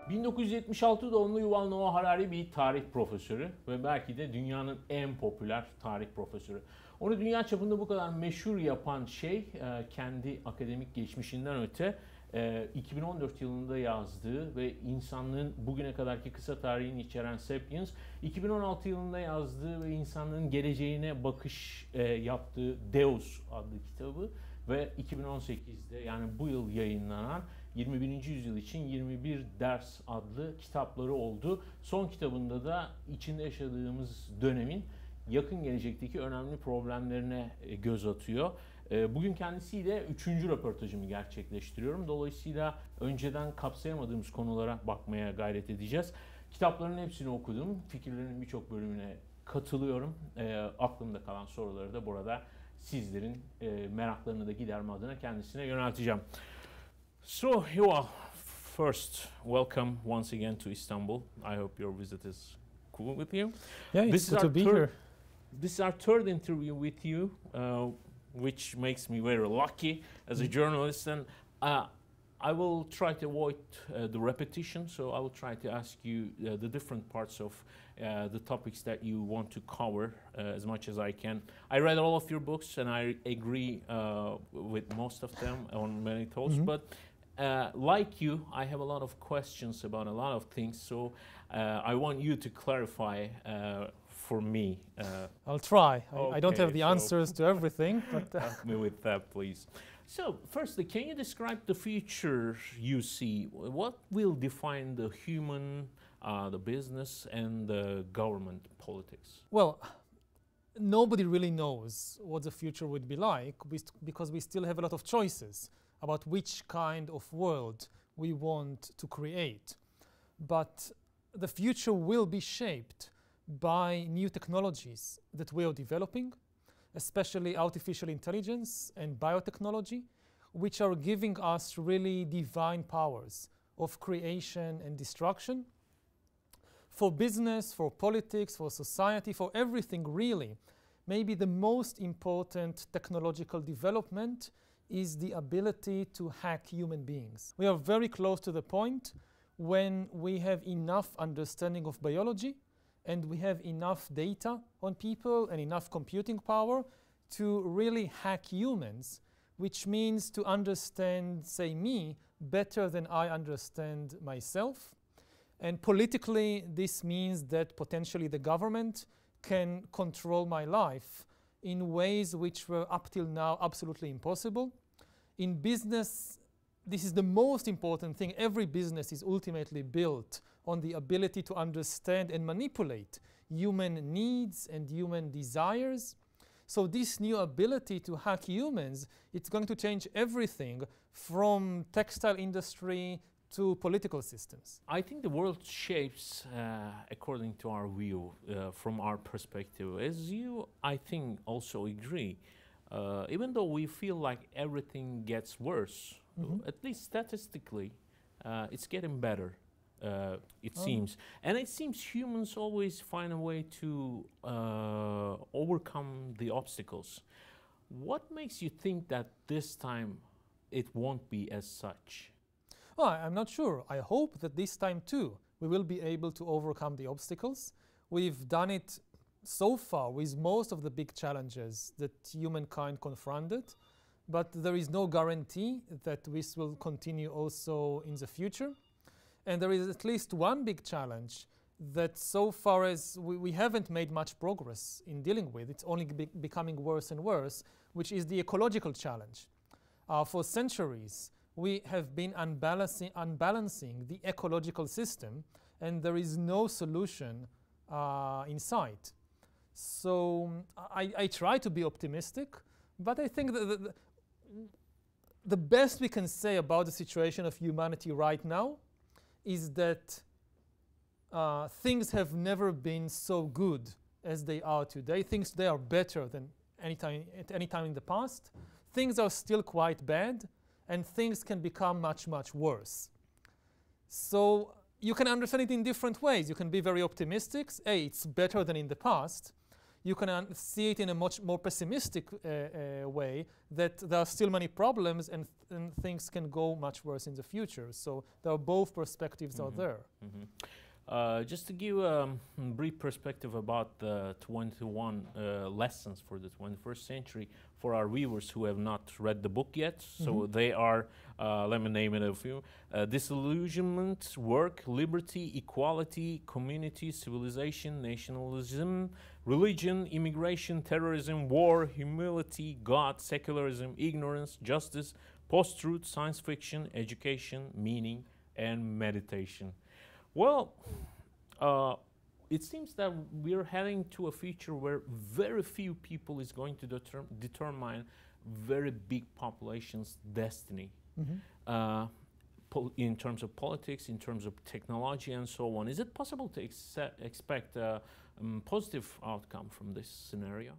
1976 doğumlu Yuval Harari bir tarih profesörü ve belki de dünyanın en popüler tarih profesörü. Onu dünya çapında bu kadar meşhur yapan şey kendi akademik geçmişinden öte 2014 yılında yazdığı ve insanlığın bugüne kadarki kısa tarihini içeren Sapiens, 2016 yılında yazdığı ve insanlığın geleceğine bakış yaptığı Deus adlı kitabı ve 2018'de yani bu yıl yayınlanan 21. yüzyıl için 21 ders adlı kitapları oldu. Son kitabında da içinde yaşadığımız dönemin yakın gelecekteki önemli problemlerine göz atıyor. Bugün kendisiyle 3. röportajımı gerçekleştiriyorum. Dolayısıyla önceden kapsayamadığımız konulara bakmaya gayret edeceğiz. Kitapların hepsini okudum. Fikirlerinin birçok bölümüne katılıyorum. Aklımda kalan soruları da burada sizlerin meraklarını da giderme adına kendisine yönelteceğim. So, Yuval, first, welcome once again to Istanbul. I hope your visit is cool with you. Yeah, it's good to be here. This is our third interview with you, which makes me very lucky as a journalist. And I will try to avoid the repetition, so I will try to ask you the different parts of the topics that you want to cover as much as I can. I read all of your books and I agree with most of them on many thoughts, but like you, I have a lot of questions about a lot of things, so I want you to clarify for me. I'll try. Okay, I don't have the answers to everything, but help me with that, please. So, firstly, can you describe the future you see? What will define the human, the business, and the government politics? well, nobody really knows what the future would be like because we still have a lot of choices about which kind of world we want to create. But the future will be shaped by new technologies that we are developing, especially artificial intelligence and biotechnology, which are giving us really divine powers of creation and destruction. For business, for politics, for society, for everything really, maybe the most important technological development is the ability to hack human beings. We are very close to the point when we have enough understanding of biology and we have enough data on people and enough computing power to really hack humans, which means to understand, say, me better than I understand myself. And politically, this means that potentially the government can control my life in ways which were up till now absolutely impossible. In business, this is the most important thing. Every business is ultimately built on the ability to understand and manipulate human needs and human desires. So this new ability to hack humans, it's going to change everything from textile industry to political systems. I think the world shapes according to our view, from our perspective. As you, I think, also agree, even though we feel like everything gets worse, at least statistically, it's getting better, it seems. And it seems humans always find a way to overcome the obstacles. What makes you think that this time it won't be as such? Well, I'm not sure. I hope that this time too we will be able to overcome the obstacles. We've done it so far with most of the big challenges that humankind confronted, but there is no guarantee that this will continue also in the future. And there is at least one big challenge that so far as we haven't made much progress in dealing with. It's only becoming worse and worse, which is the ecological challenge. For centuries, we have been unbalancing the ecological system, and there is no solution in sight. So I try to be optimistic, but I think that the best we can say about the situation of humanity right now is that things have never been so good as they are today. Things today are better than at any time in the past. Things are still quite bad, and things can become much, much worse. So you can understand it in different ways. You can be very optimistic, hey, it's better than in the past. you can see it in a much more pessimistic way, that there are still many problems and things can go much worse in the future. So there are both perspectives are there. Just to give a brief perspective about the 21 lessons for the 21st century for our viewers who have not read the book yet. So they are, let me name it a few, disillusionment, work, liberty, equality, community, civilization, nationalism, religion, immigration, terrorism, war, humility, God, secularism, ignorance, justice, post-truth, science fiction, education, meaning, and meditation. Well, it seems that we're heading to a future where very few people is going to determine very big populations' destiny in terms of politics, in terms of technology, and so on. Is it possible to expect a positive outcome from this scenario?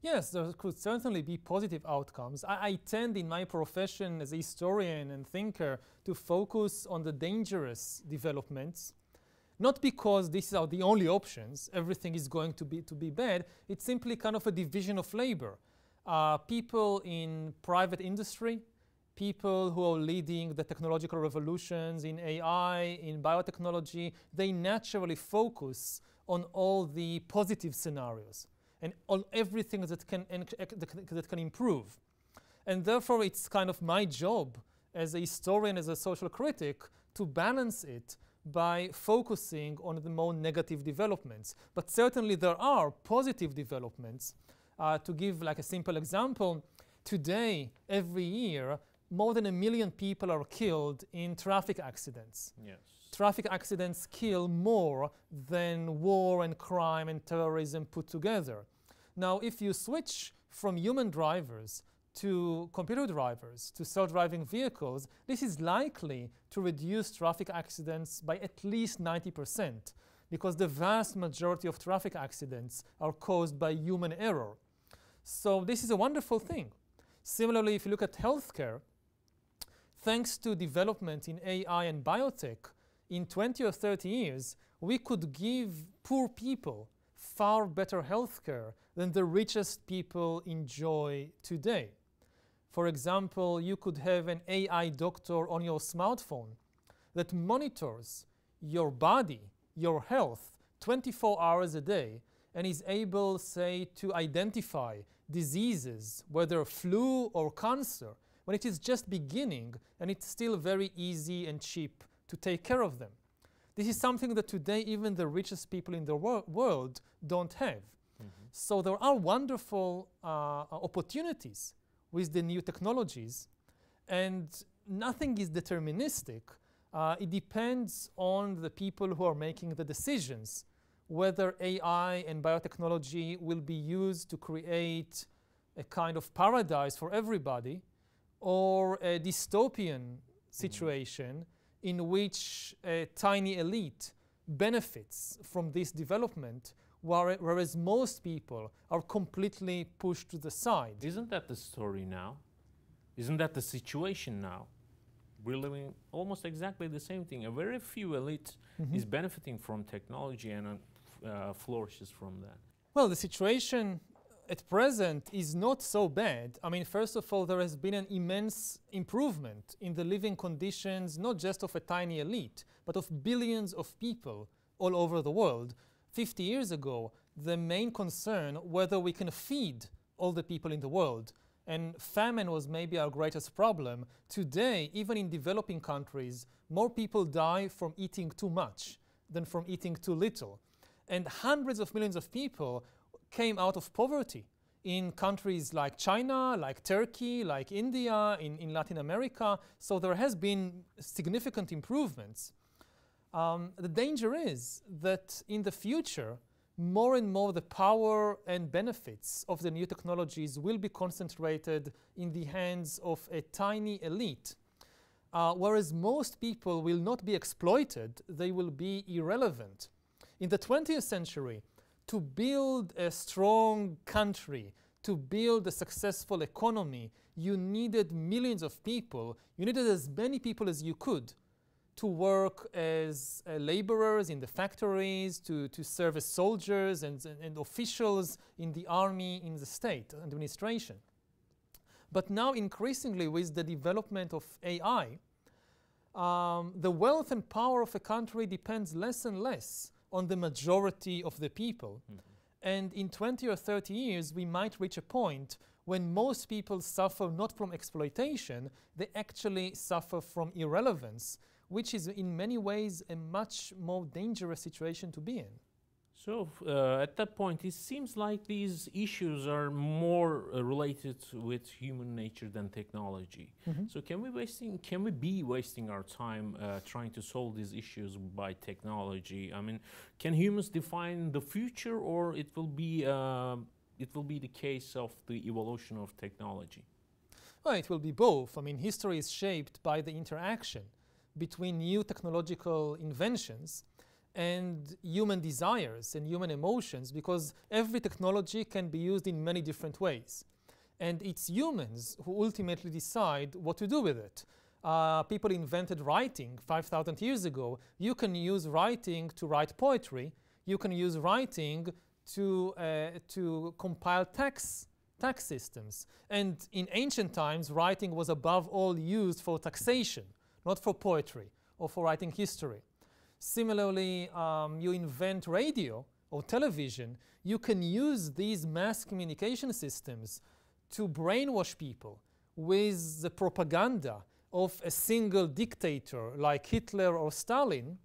Yes, there could certainly be positive outcomes. I tend in my profession as a historian and thinker to focus on the dangerous developments, not because these are the only options, everything is going to be bad, it's simply kind of a division of labor. People in private industry, people who are leading the technological revolutions in AI, in biotechnology, they naturally focus on all the positive scenarios and on everything that can improve. And therefore, it's kind of my job as a historian, as a social critic, to balance it by focusing on the more negative developments. But certainly there are positive developments. To give like a simple example, today, every year, more than 1 million people are killed in traffic accidents. Yes. Traffic accidents kill more than war and crime and terrorism put together. Now, if you switch from human drivers to computer drivers, to self-driving vehicles, this is likely to reduce traffic accidents by at least 90%, because the vast majority of traffic accidents are caused by human error. So this is a wonderful thing. Similarly, if you look at healthcare, thanks to development in AI and biotech, in 20 or 30 years, we could give poor people far better healthcare than the richest people enjoy today. For example, you could have an AI doctor on your smartphone that monitors your body, your health, 24 hours a day, and is able, say, to identify diseases, whether flu or cancer, when it is just beginning and it's still very easy and cheap to take care of them. This is something that today even the richest people in the world don't have. So there are wonderful opportunities with the new technologies, and nothing is deterministic. It depends on the people who are making the decisions, whether AI and biotechnology will be used to create a kind of paradise for everybody, or a dystopian situation in which a tiny elite benefits from this development, whereas most people are completely pushed to the side. Isn't that the story now? Isn't that the situation now? We're living almost exactly the same thing. A very few elite is benefiting from technology and flourishes from that. Well, the situation at present is not so bad. I mean, first of all, there has been an immense improvement in the living conditions, not just of a tiny elite, but of billions of people all over the world. 50 years ago, the main concern whether we can feed all the people in the world, and famine was maybe our greatest problem. Today, even in developing countries, more people die from eating too much than from eating too little. And hundreds of millions of people came out of poverty in countries like China, like Turkey, like India, in Latin America. So there has been significant improvements. The danger is that in the future, more and more the power and benefits of the new technologies will be concentrated in the hands of a tiny elite, whereas most people will not be exploited, they will be irrelevant. In the 20th century, to build a strong country, to build a successful economy, you needed millions of people. You needed as many people as you could to work as laborers in the factories, to serve as soldiers and officials in the army, in the state administration. But now increasingly with the development of AI, the wealth and power of a country depends less and less on the majority of the people. Mm-hmm. And in 20 or 30 years, we might reach a point when most people suffer not from exploitation, they actually suffer from irrelevance, which is in many ways a much more dangerous situation to be in. So at that point, it seems like these issues are more related with human nature than technology. Mm-hmm. So can we be wasting our time trying to solve these issues by technology? I mean, can humans define the future, or it will be the case of the evolution of technology? Well, it will be both. I mean, history is shaped by the interaction between new technological inventions and human desires and human emotions, because every technology can be used in many different ways. And it's humans who ultimately decide what to do with it. People invented writing 5,000 years ago. You can use writing to write poetry. You can use writing to compile tax systems. And in ancient times, writing was above all used for taxation, not for poetry or for writing history. Similarly, you invent radio or television, you can use these mass communication systems to brainwash people with the propaganda of a single dictator like Hitler or Stalin,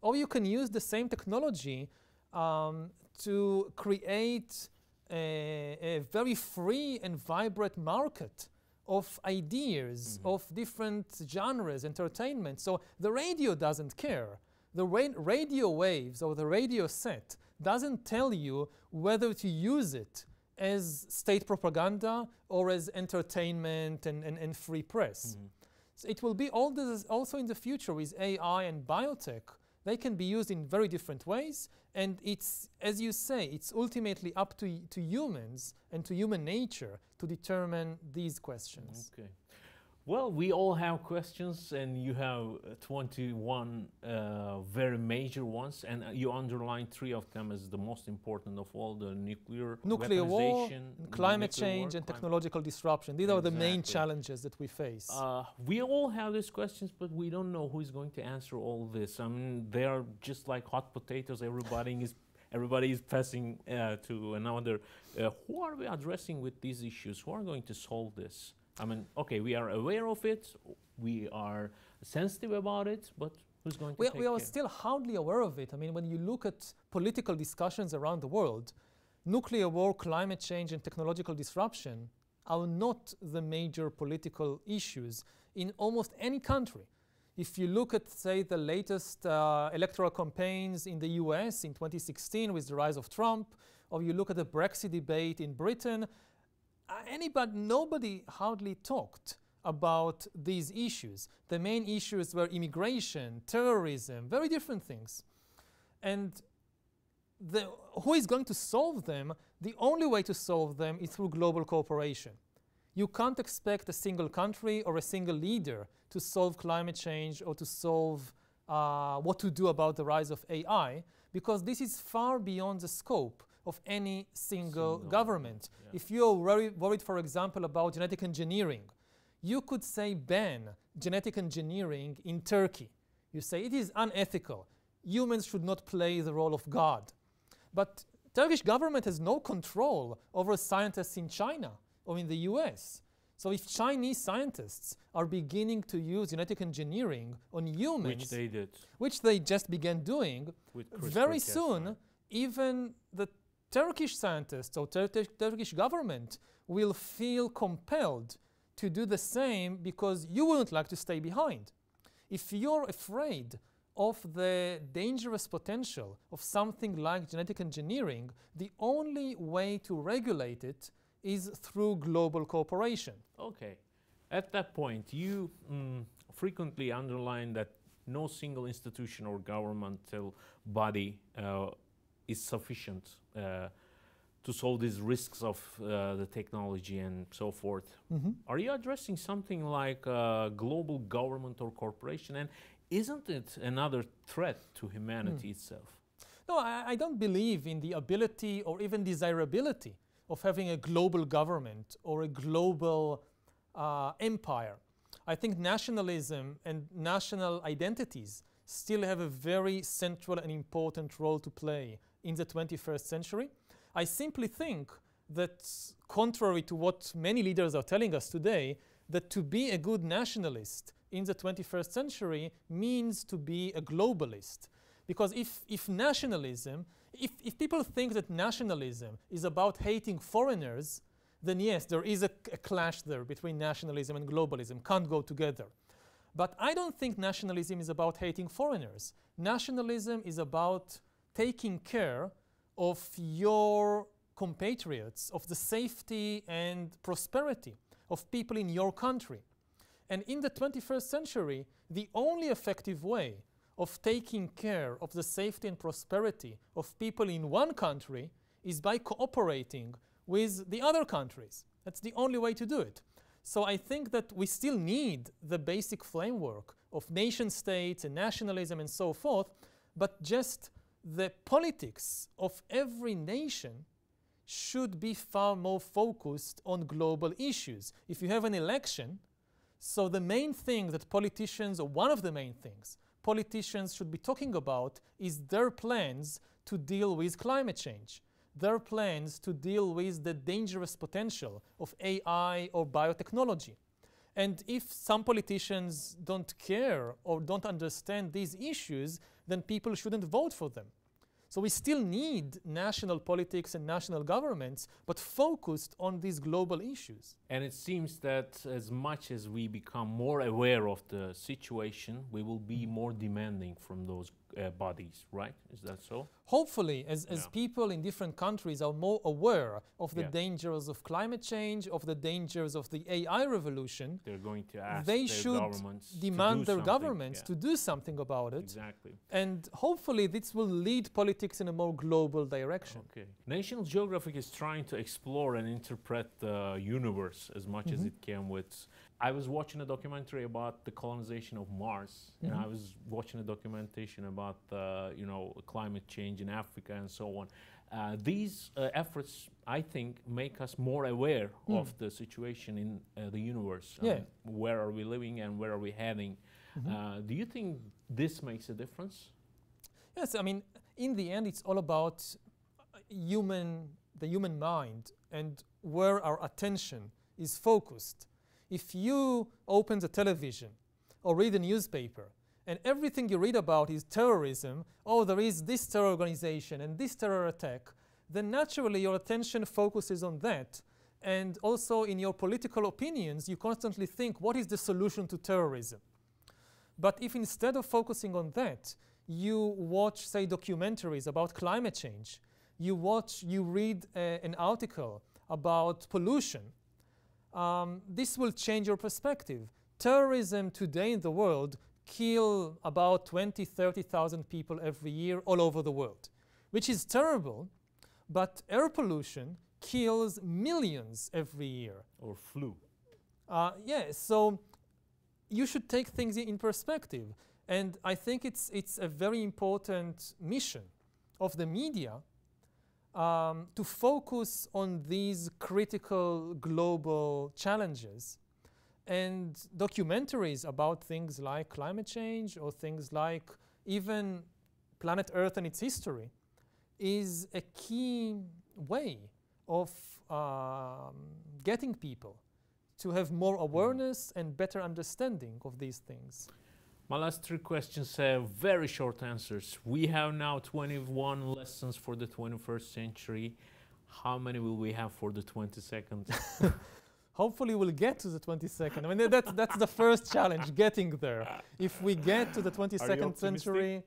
or you can use the same technology to create a very free and vibrant market of ideas, mm-hmm. of different genres, entertainment. So the radio doesn't care. The radio waves or the radio set doesn't tell you whether to use it as state propaganda or as entertainment and free press. Mm-hmm. So it will be also in the future with AI and biotech. They can be used in very different ways, and it's, as you say, it's ultimately up to humans and to human nature to determine these questions. Okay. Well, we all have questions, and you have 21 very major ones, and you underlined 3 of them as the most important of all: the nuclear war, climate change, and technological disruption. These are the main challenges that we face. We all have these questions, but we don't know who is going to answer all this. I mean, they are just like hot potatoes. Everybody is passing to another. Who are we addressing with these issues? Who are going to solve this? I mean, okay, we are aware of it, we are sensitive about it, but who's going to take care? We are still hardly aware of it. I mean, when you look at political discussions around the world, nuclear war, climate change, and technological disruption are not the major political issues in almost any country. If you look at, say, the latest electoral campaigns in the US in 2016 with the rise of Trump, or you look at the Brexit debate in Britain, nobody hardly talked about these issues. The main issues were immigration, terrorism, very different things. And who is going to solve them? The only way to solve them is through global cooperation. You can't expect a single country or a single leader to solve climate change or to solve what to do about the rise of AI, because this is far beyond the scope of any single government. Yeah. If you're worried, for example, about genetic engineering, you could say ban genetic engineering in Turkey. You say it is unethical. Humans should not play the role of God. But Turkish government has no control over scientists in China or in the US. So if Chinese scientists are beginning to use genetic engineering on humans, which they just began doing, very soon, even the Turkish scientists or Turkish government will feel compelled to do the same because you wouldn't like to stay behind. If you're afraid of the dangerous potential of something like genetic engineering, the only way to regulate it is through global cooperation. Okay. At that point, you frequently underline that no single institution or governmental body is sufficient to solve these risks of the technology and so forth. Are you addressing something like global government or corporation? And isn't it another threat to humanity itself? No, I don't believe in the ability or even desirability of having a global government or a global empire. I think nationalism and national identities still have a very central and important role to play in the 21st century. I simply think that, contrary to what many leaders are telling us today, that to be a good nationalist in the 21st century means to be a globalist. Because if nationalism, if people think that nationalism is about hating foreigners, then yes, there is a clash there between nationalism and globalism, can't go together. But I don't think nationalism is about hating foreigners. Nationalism is about taking care of your compatriots, of the safety and prosperity of people in your country. And in the 21st century, the only effective way of taking care of the safety and prosperity of people in one country is by cooperating with the other countries. That's the only way to do it. So I think that we still need the basic framework of nation states and nationalism and so forth, but just the politics of every nation should be far more focused on global issues. If you have an election, so the main thing that politicians, or one of the main things politicians should be talking about, is their plans to deal with climate change, their plans to deal with the dangerous potential of AI or biotechnology. And if some politicians don't care or don't understand these issues, then people shouldn't vote for them. So we still need national politics and national governments, but focused on these global issues. And it seems that as much as we become more aware of the situation, we will be more demanding from those bodies, right? Is that so? Hopefully, as people in different countries are more aware of the dangers of climate change, of the dangers of the AI revolution, they're going to ask they their should governments demand to do their something. governments to do something about it. Exactly. And hopefully this will lead politics in a more global direction. Okay. National Geographic is trying to explore and interpret the universe as much as it can with... I was watching a documentary about the colonization of Mars, and I was watching a documentation about climate change in Africa and so on. These efforts, I think, make us more aware of the situation in the universe. Where are we living and where are we heading? Do you think this makes a difference? Yes, I mean, in the end, it's all about the human mind and where our attention is focused. If you open the television or read a newspaper and everything you read about is terrorism, oh, there is this terror organization and this terror attack, then naturally your attention focuses on that. And also in your political opinions, you constantly think, what is the solution to terrorism? But if instead of focusing on that, you watch, say, documentaries about climate change, you read an article about pollution, this will change your perspective. Terrorism today in the world kill about 20,000, 30,000 people every year all over the world, which is terrible, but air pollution kills millions every year. Or flu. So you should take things in perspective. And I think it's a very important mission of the media to focus on these critical global challenges. And documentaries about things like climate change or things like even planet Earth and its history is a key way of getting people to have more awareness and better understanding of these things. My last three questions have very short answers. We have now 21 lessons for the 21st century. How many will we have for the 22nd? Hopefully we'll get to the 22nd. I mean, that's the first challenge, getting there. If we get to the 22nd century,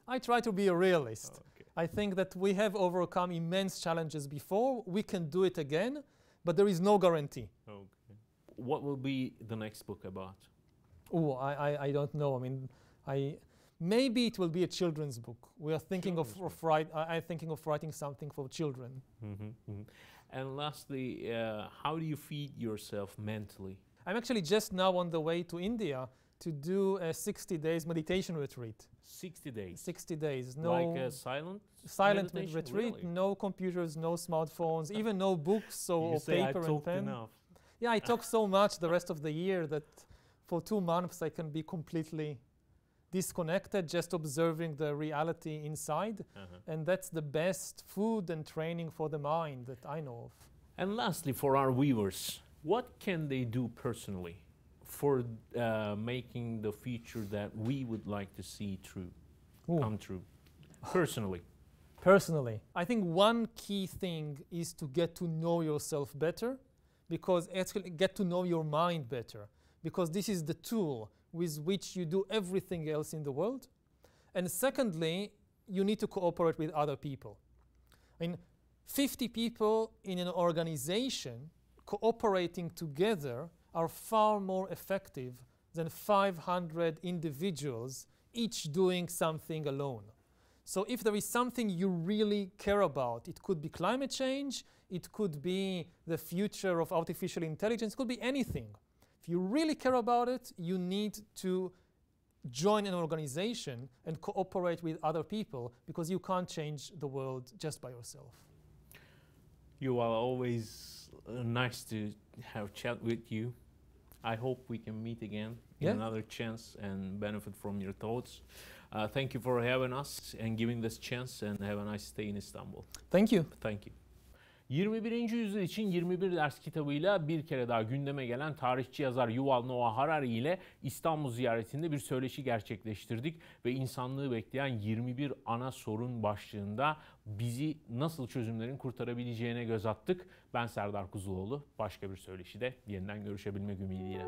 I try to be a realist. Okay. I think that we have overcome immense challenges before. We can do it again, but there is no guarantee. Okay. What will be the next book about? Oh, I don't know. I mean, Maybe it will be a children's book. We are thinking I'm thinking of writing something for children. And lastly, how do you feed yourself mentally? I'm actually just now on the way to India to do a 60 days meditation retreat. 60 days? 60 days. No, like a silent retreat, really? No computers, no smartphones, even no books or paper and pen. Enough. Yeah, I talk so much the rest of the year that for 2 months I can be completely disconnected, just observing the reality inside. And that's the best food and training for the mind that I know of. And lastly, for our viewers, what can they do personally for making the future that we would like to see come true? Personally. Personally, I think one key thing is to get to know yourself better, because actually get to know your mind better, because this is the tool with which you do everything else in the world. And secondly, you need to cooperate with other people. I mean, 50 people in an organization cooperating together are far more effective than 500 individuals each doing something alone. So if there is something you really care about, it could be climate change, it could be the future of artificial intelligence, it could be anything. If you really care about it, you need to join an organization and cooperate with other people, because you can't change the world just by yourself. Yuval, always nice to have chat with you. I hope we can meet again in another chance and benefit from your thoughts. Thank you for having us and giving this chance, and have a nice stay in Istanbul. Thank you. Thank you. 21. yüzyıl için 21 ders kitabıyla bir kere daha gündeme gelen tarihçi yazar Yuval Noah Harari ile İstanbul ziyaretinde bir söyleşi gerçekleştirdik ve insanlığı bekleyen 21 ana sorun başlığında bizi nasıl çözümlerin kurtarabileceğine göz attık. Ben Serdar Kuzuloğlu. Başka bir söyleşide yeniden görüşebilmek ümidiyle.